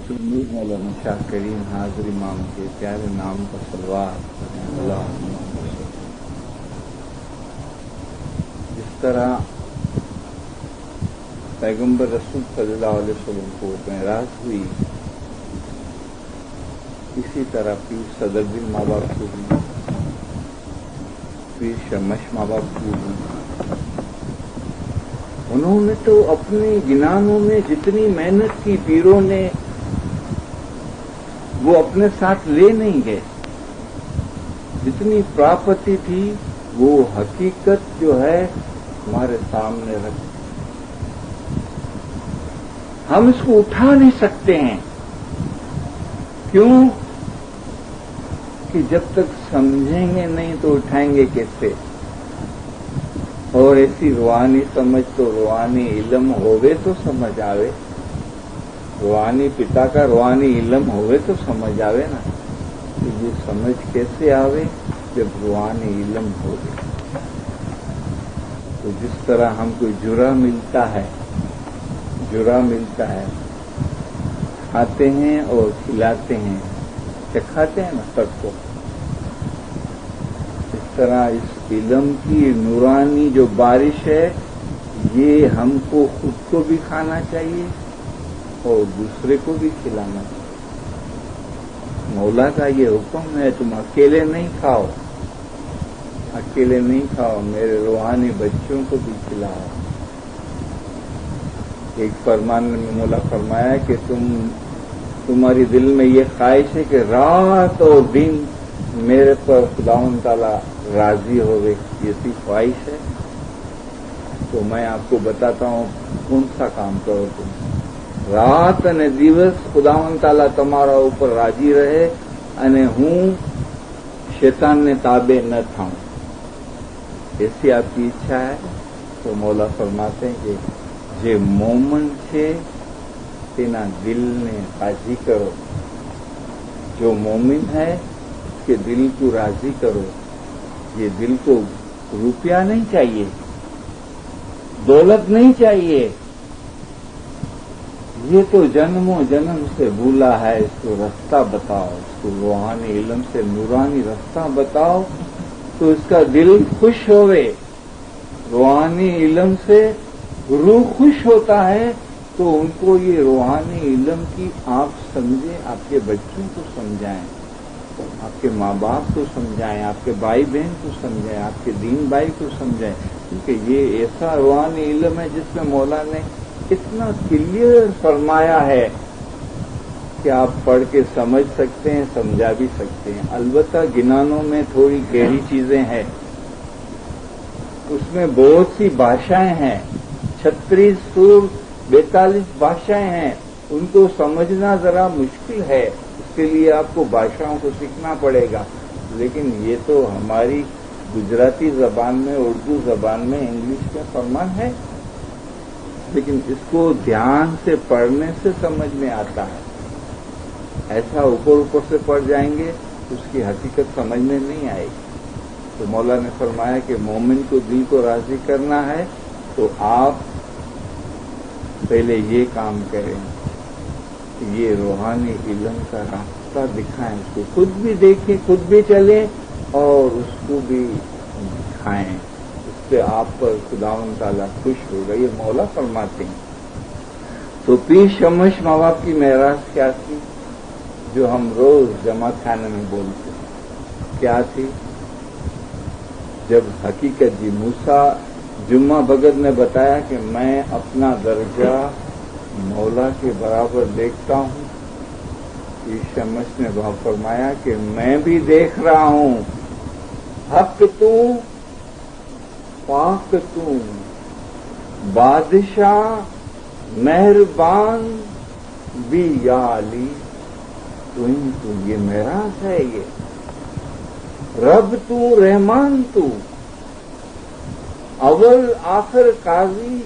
مولانا شاہ کریم حاضر امام کے پیارے نام کا صلوات اللہ۔ جس طرح پیغمبر رسول صلی اللہ علیہ وسلم کو معراج ہوئی، اسی طرح پیر صدرالدین ماں باپ کو بھی، پیر شمش ماں باپ کو بھی، انہوں نے تو اپنے گنانوں میں جتنی محنت کی پیروں نے وہ اپنے ساتھ لے نہیں گئے، جتنی پراپتی تھی وہ حقیقت جو ہے ہمارے سامنے رکھ، ہم اس کو اٹھا نہیں سکتے ہیں۔ کیوں کہ جب تک سمجھیں گے نہیں تو اٹھائیں گے کیسے؟ اور ایسی روحانی سمجھ تو روحانی علم ہوئے تو سمجھ آوے، روحانی پتا کا روحانی علم ہوئے تو سمجھ آوے نا۔ تو یہ سمجھ کیسے آوے؟ جب روحانی علم ہوگے۔ تو جس طرح ہم کو جرا ملتا ہے، کھاتے ہیں اور کھلاتے ہیں، چکھاتے ہیں نا سب کو، اس طرح اس علم کی نورانی جو بارش ہے یہ ہم کو خود کو بھی کھانا چاہیے اور دوسرے کو بھی کھلانا چاہیے۔ مولا کا یہ حکم ہے تم اکیلے نہیں کھاؤ، میرے روحانی بچوں کو بھی کھلاؤ۔ ایک فرمان میں مولا فرمایا کہ تمہاری دل میں یہ خواہش ہے کہ رات اور دن میرے پر خداوند تعالیٰ راضی ہوئے، یہ سی خواہش ہے تو میں آپ کو بتاتا ہوں کون سا کام کرو تم۔ رات نے દિવસ خداوند تعالیٰ تمہارا اوپر راضی رہے અને હું શેતાનને તાબે ન થાઉં، ایسی آپ کی اچھا ہے تو مولا فرماتے ہیں کہ જે મોમન છે તેના દિલને રાજી કરો، جو مومن ہے اس کے دل کو راضی کرو۔ یہ دل کو روپیہ نہیں چاہیے، دولت نہیں چاہیے، یہ تو جنموں جنم سے بھولا ہے، اس کو رستہ بتاؤ، اس کو روحانی علم سے نورانی رستہ بتاؤ تو اس کا دل خوش ہوئے۔ روحانی علم سے روح خوش ہوتا ہے تو ان کو یہ روحانی علم کی آپ سمجھیں، آپ کے بچوں کو سمجھائیں، آپ کے ماں باپ کو سمجھائیں، آپ کے بھائی بہن کو سمجھائیں، آپ کے دین بھائی کو سمجھائیں، کیونکہ یہ ایسا روحانی علم ہے جس میں مولا نے اتنا کلیئر فرمایا ہے کہ آپ پڑھ کے سمجھ سکتے ہیں، سمجھا بھی سکتے ہیں۔ البتہ گنانوں میں تھوڑی گہری چیزیں ہیں، اس میں بہت سی بھاشائیں ہیں، 36 سور 42 بھاشائیں ہیں، ان کو سمجھنا ذرا مشکل ہے، اس کے لیے آپ کو بھاشاؤں کو سیکھنا پڑے گا۔ لیکن یہ تو ہماری گجراتی زبان میں، اردو زبان میں، انگلش میں فرمان ہے، لیکن اس کو دھیان سے پڑھنے سے سمجھ میں آتا ہے۔ ایسا اوپر سے پڑھ جائیں گے اس کی حقیقت سمجھ میں نہیں آئے گی۔ تو مولا نے فرمایا کہ مومن کو دل کو راضی کرنا ہے تو آپ پہلے یہ کام کریں کہ یہ روحانی علم کا راستہ دکھائیں، اس کو خود بھی دیکھیں، خود بھی چلیں اور اس کو بھی دکھائیں، اس پہ آپ پر خداوند تعالیٰ خوش ہوگا، یہ مولا فرماتے ہیں۔ تو پیر شمش ماں باپ کی معراج کیا تھی جو ہم روز جماعت خانے میں بولتے ہیں؟ کیا تھی؟ جب حقیقت جی موسیٰ جمعہ بھگت نے بتایا کہ میں اپنا درجہ مولا کے برابر دیکھتا ہوں، پیر شمش نے وہاں فرمایا کہ میں بھی دیکھ رہا ہوں، حق تو پاک تو بادشاہ مہربان بھی یا علی، تو یہ معراج ہے، یہ رب تو رحمان تو اول آخر قاضی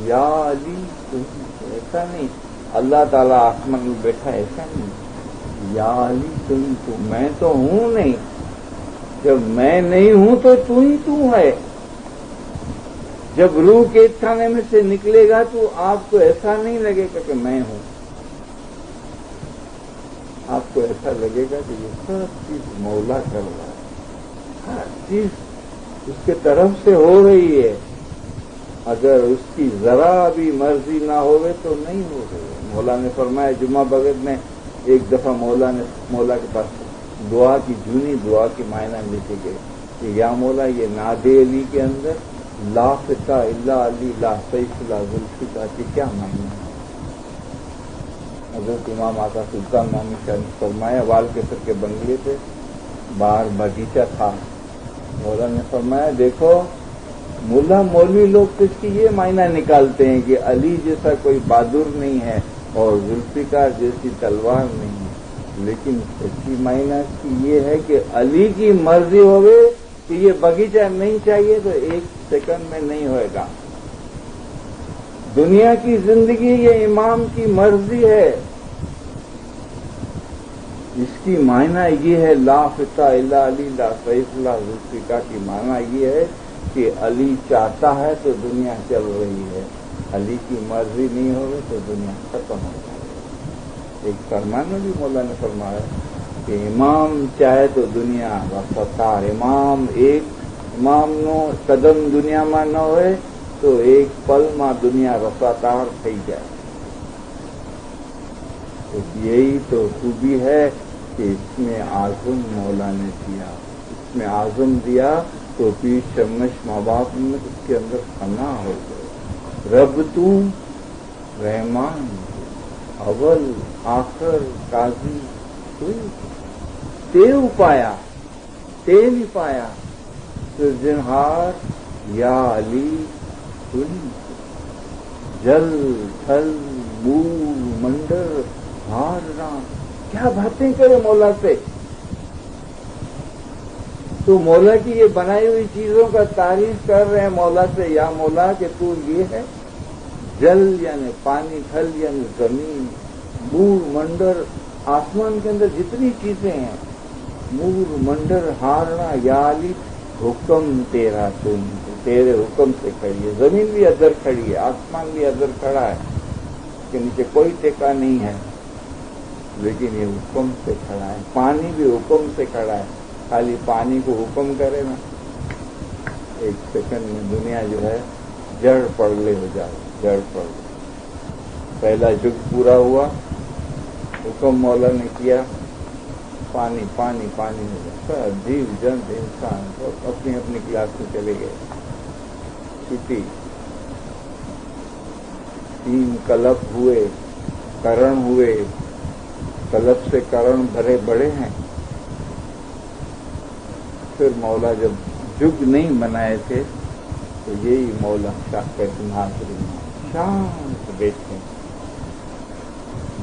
یا علی، ایسا نہیں اللہ تعالیٰ آسمان میں بیٹھا، ایسا نہیں، یا علی تو میں تو ہوں نہیں، جب میں نہیں ہوں تو ہی تو ہے۔ جب روح کے کھانے میں سے نکلے گا تو آپ کو ایسا نہیں لگے گا کہ میں ہوں، آپ کو ایسا لگے گا کہ یہ سب چیز مولا کر رہا ہے، ہر چیز اس کے طرف سے ہو رہی ہے. اگر اس کی ذرا بھی مرضی نہ ہوئے تو نہیں ہو رہی ہے. مولا نے فرمایا جمعہ بغت میں ایک دفعہ مولا کے پاس دعا کی جونی دعا کی معنی لکھے گئے کہ یا مولا یہ ناد علی کے اندر لا فتح الا علی لا سیف لا ذوالفقار کے کیا معنی ہے؟ حضرت امام آقا سلطان محمد شاہ نے فرمایا وال کیسر کے بنگلے پہ باہر باغیچہ تھا. مولا نے فرمایا دیکھو ملا مولوی لوگ تو اس کی یہ معنی نکالتے ہیں کہ علی جیسا کوئی بہادر نہیں ہے اور ذوالفقار جیسی تلوار نہیں ہے، لیکن سچی معنی اس کی یہ ہے کہ علی کی مرضی ہوگی کہ یہ باغیچہ نہیں چاہیے تو ایک سیکنڈ میں نہیں ہوئے گا. دنیا کی زندگی یہ امام کی مرضی ہے. اس کی معنی یہ ہے لا فتح الا علی لا سیف لا ذوالفقار کی معنی یہ ہے کہ علی چاہتا ہے تو دنیا چل رہی ہے، علی کی مرضی نہیں ہوگی تو دنیا ختم ہو جائے گی. ایک فرمان میں بھی مولا نے فرمایا کہ امام چاہے تو دنیا رفتار امام نو قدم دنیا میں نہ ہوئے تو ایک پل میں دنیا رفتار تھی جائے. تو یہی تو خوبی ہے کہ اس میں عزم مولا نے دیا، اس میں عزم دیا تو پیر شمش ماں باپ میں اس کے اندر فنا ہو گئے. رب تو رحمان اول آخر قاضی کوئی تیو پایا تے نہیں پایا سرجنہار یا علی کوئی جل تھل مور منڈر ہار رام. کیا باتیں کرے مولا سے. تو مولا کی یہ بنائی ہوئی چیزوں کا تعریف کر رہے ہیں مولا سے، یا مولا کہ تو یہ ہے جل یعنی پانی، تھل یعنی زمین، مور منڈر آسمان کے اندر جتنی چیزیں ہیں، مور منڈر ہارنا یا علی حکم تیرا تم، تیرے حکم سے کھڑی ہے. زمین بھی ادھر کھڑی ہے، آسمان بھی ادھر کھڑا ہے، اس کے نیچے کوئی ٹیکا نہیں ہے، لیکن یہ حکم سے کھڑا ہے. پانی بھی حکم سے کھڑا ہے. خالی پانی کو حکم کرے نا ایک سیکنڈ میں دنیا جو ہے جڑ پڑلے ہو جائے. جڑ پڑ پہلا جگ پورا ہوا، حکم مولا نے کیا، پانی پانی پانی ہو جائے. جیو جنت انسان اپنی اپنی کلاس میں چلے گئے. چھٹی 3 کلپ ہوئے، کرن ہوئے. کلپ سے کرن بھرے بڑے ہیں. پھر مولا جب جگ نہیں بنائے تھے تو یہی مولا شاہ کہتے حاضری شانت بیٹھے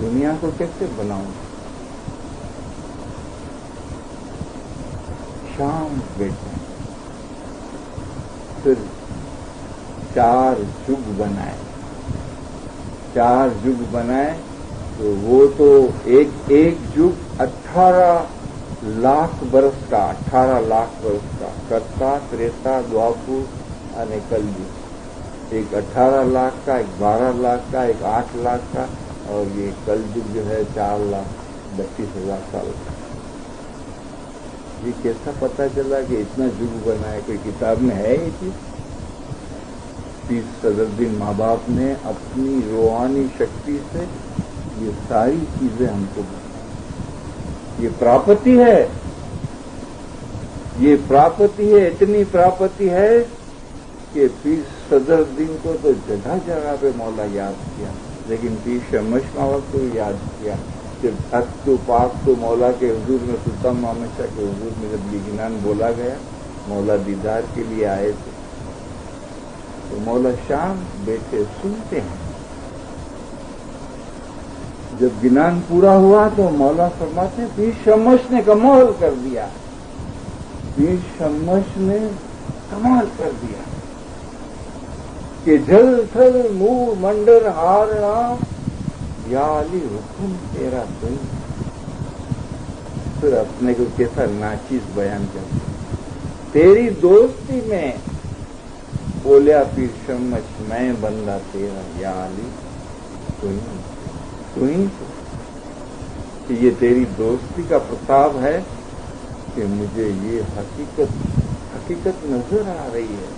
دنیا کو کیسے بناؤں، شانت بیٹھے. پھر 4 جگ بنائے. 4 جگ بنائے تو وہ تو ایک جگ 18 لاکھ برس کا، 18 لاکھ برس کا. کرتا تریتا دوابر اور کلجگ. ایک 18 لاکھ کا، ایک 12 لاکھ کا، ایک 8 لاکھ کا، اور یہ کلجگ جو ہے 4,32,000 سال کا. یہ کیسا پتا چلا کہ اتنا جگ بنا ہے؟ کوئی کتاب میں ہے یہ چیز؟ پیر صدر الدین ماں باپ نے اپنی روحانی شکتی سے یہ ساری چیزیں ہم کو بتائیں. یہ پراپتی ہے، یہ پراپتی ہے. اتنی پراپتی ہے کہ پیر صدر الدین کو تو جگہ جگہ پہ مولا یاد کیا، لیکن پیر شمش ماں باپ کو یاد کیا. جب حق تو پاک تو مولا کے حضور میں سلطان محمد شاہ کے حضور میں جب لیگنان بولا گیا، مولا دیدار کے لیے آئے تھے تو مولا شام بیٹھے سنتے ہیں. جب گنان پورا ہوا تو مولا فرماتے ہیں پیر شمش نے کمال کر دیا. پیر شمش نے کمال کر دیا کہ جل تھل مور منڈر ہار رام یا علی حکم تیرا دل. پھر اپنے کو کیسا ناچیز بیان کرتے. تیری دوستی میں بولیا پیر شمش میں بندہ تیرا یا علی تو ہی کہ یہ تیری دوستی کا پرتاپ ہے کہ مجھے یہ حقیقت نظر آ رہی ہے.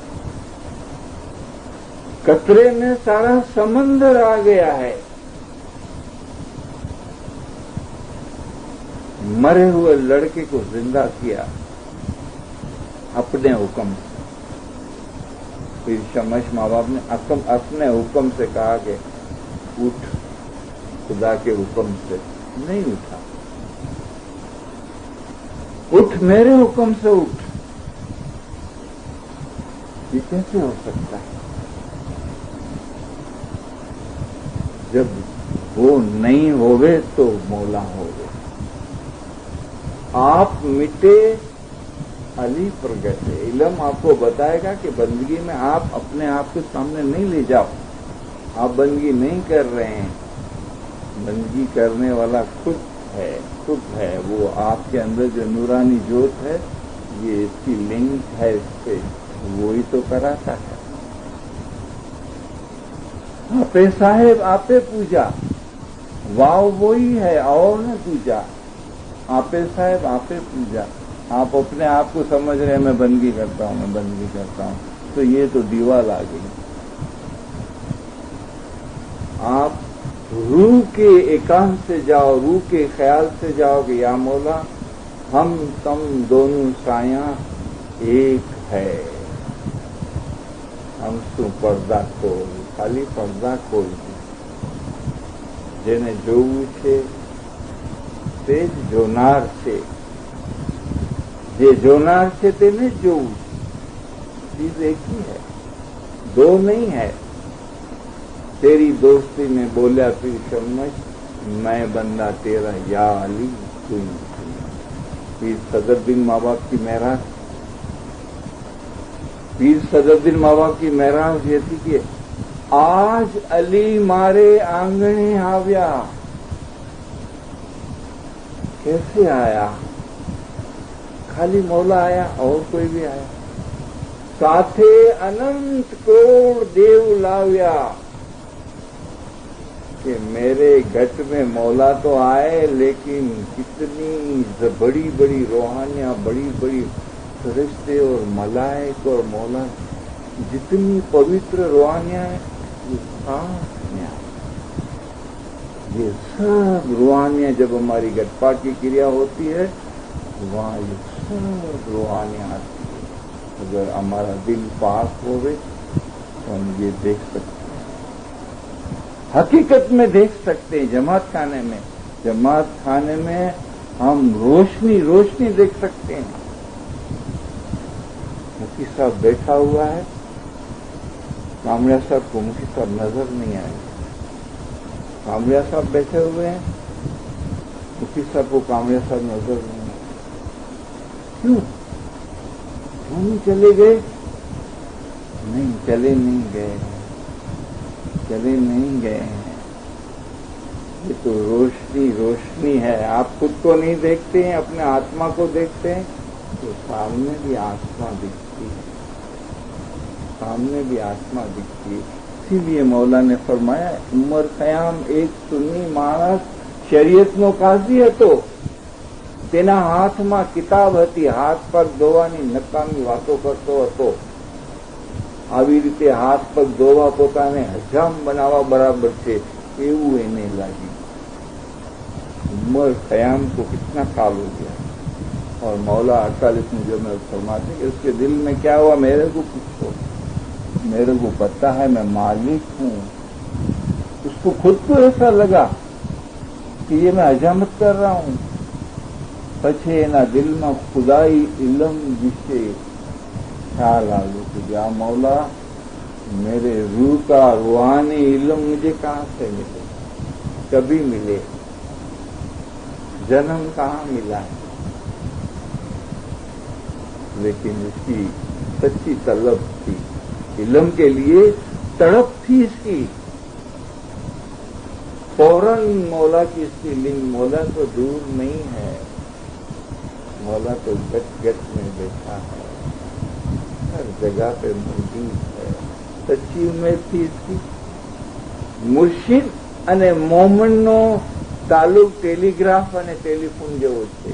قطرے میں سارا سمندر آ گیا ہے. مرے ہوئے لڑکے کو زندہ کیا اپنے حکم سے. پھر شمش ماں باپ نے اپنے حکم سے کہا کہ اٹھ. خدا کے حکم سے نہیں اٹھا. اٹھ میرے حکم سے اٹھ. یہ کیسے ہو سکتا ہے؟ جب وہ نہیں ہوئے تو مولا ہوگے. آپ مٹے علی پرگٹ ہے. علم آپ کو بتائے گا کہ بندگی میں آپ اپنے آپ کے سامنے نہیں لے جاؤ. آپ بندگی نہیں کر رہے ہیں. بندگی کرنے والا خود ہے. وہ آپ کے اندر جو نورانی جوت ہے یہ اس کی لنک ہے اس پہ. وہی تو کراتا ہے. آپے صاحب آپے پوجا. واؤ وہی ہے اور نہ پوجا. آپے صاحب آپے پوجا. آپ اپنے آپ کو سمجھ رہے ہیں میں بندگی کرتا ہوں تو یہ تو دیوال آ گئی. آپ روح کے ایکانت سے جاؤ. روح کے خیال سے جاؤ کہ یا مولا ہم تم دونوں سایاں ایک ہے. ہم سو پردہ کھول. خالی پردہ کھول جنہیں جو છે તે જ જોનાર છે. જે જોનાર છે તેને જોવું. چیز ایک ہی ہے, دو نہیں ہے. تیری دوستی میں بولا پھر شمش میں بندہ تیرا یا علی تو پیر صدر الدین ماں باپ کی معراج. پیر صدر الدین ماں باپ کی معراج یہ تھی کہ آج علی مارے آنگنے آویا. کیسے آیا؟ خالی مولا آیا اور کوئی بھی آیا؟ ساتھے اننت کروڑ دیو لاویا. کہ میرے گھٹ میں مولا تو آئے لیکن کتنی بڑی بڑی روحانیاں, بڑی بڑی فرشتے اور ملائک اور مولا جتنی پوتر روحانیاں ہیں یہ سب روحانیاں جب ہماری گٹپاٹ کی کریا ہوتی ہے وہاں یہ سب روحانیاں آتی ہے. اگر ہمارا دل پاک ہوئے تو ہم یہ دیکھ سکتے ہیں, حقیقت میں دیکھ سکتے ہیں. جماعت خانے میں ہم روشنی دیکھ سکتے ہیں. مفتی صاحب بیٹھا ہوا ہے, کامریا صاحب کو مفتی صاحب نظر نہیں آئے. کامریا صاحب بیٹھے ہوئے ہیں, مفتی صاحب کو کامریا صاحب نظر نہیں آئے. کیوں نہیں چلے گئے؟ نہیں چلے نہیں گئے ہیں. یہ تو روشنی ہے. آپ خود کو نہیں دیکھتے ہیں, اپنے آتما کو دیکھتے ہیں تو سامنے بھی آتما دکھتی ہے. اسی لیے مولا نے فرمایا عمر قیام ایک سنی مانس شریعت નો કાઝી હતો. તેના હાથમાં કિતાબ હતી. હાથ પગ ધોવાની નકામી વાતો કરતો હતો. આવી રીતે હાથ પગ ધોવા પોતાને હજામ બનાવવા બરાબર છે એવું એને લાગ્યું. عمر قیام کو کتنا سال ہو گیا. اور مولا 48 میں جو میں فرماتے کہ اس کے دل میں کیا ہوا میرے کو پوچھو. میرے کو پتا ہے میں مالک ہوں. اس کو خود کو ایسا لگا کہ یہ میں حجامت کر رہا ہوں. پچھے એના દિલમાં ખુદાઈ ઇલમ વિશે ખ્યાલ આવ્યો کہ یا مولا میرے روح کا روحانی علم مجھے کہاں سے ملے, کبھی ملے, جنم کہاں ملا ہے. لیکن اس کی سچی طلب تھی, علم کے لیے تڑپ تھی اس کی. فوراً مولا کی اس کی لنگ. مولا تو دور نہیں ہے, مولا تو گٹ میں بیٹھا ہے, ہر جگہ پہ موجود ہے. سچی امید تھی اس کی. مرشد અને મોમનનો તાલુક ટેલિગ્રાફ અને ટેલિફોન જેવો છે.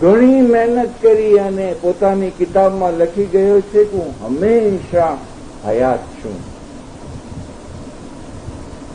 ઘણી મહેનત કરી અને પોતાની કિતાબમાં લખી ગયો છે કે હું હંમેશા હયાત છું.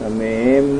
તમે એમ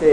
છે.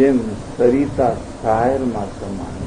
જેમ સરિતા સાયરમાં સમાય,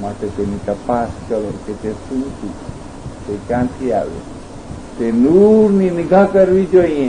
માટે તેની તપાસ કરો કે તે શું છે, તે ક્યાંથી આવે। તે નૂરની નિગાહ કરવી જોઈએ।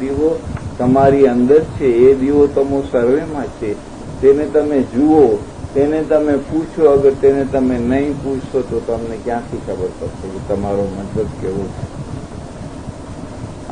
દીવો તમારી અંદર છે, એ દીવો તમો સર્વેમાં છે, તેને તમે જુઓ, તેને તમે પૂછો। અગર તેને તમે નહીં પૂછશો તો તમને ક્યાંથી ખબર પડશે કે તમારો મતલબ કેવો છે।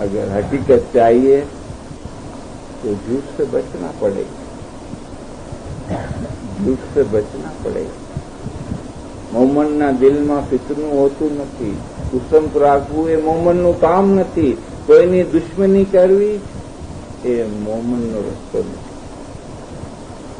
اگر حقیقت چاہیے تو جھوٹ سے بچنا پڑے گا، جھوٹ سے بچنا پڑے گا. મોમનના દિલમાં ફિતનું હોતું નથી. કુસંપ રાખવું એ મોમનનું કામ નથી. કોઈની દુશ્મની કરવી એ મોમનનો રસ્તો નથી.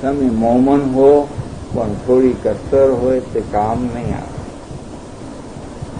તમે મોમન હો પણ થોડી કસર હોય તે કામ નહીં આવે.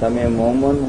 તમે મોમન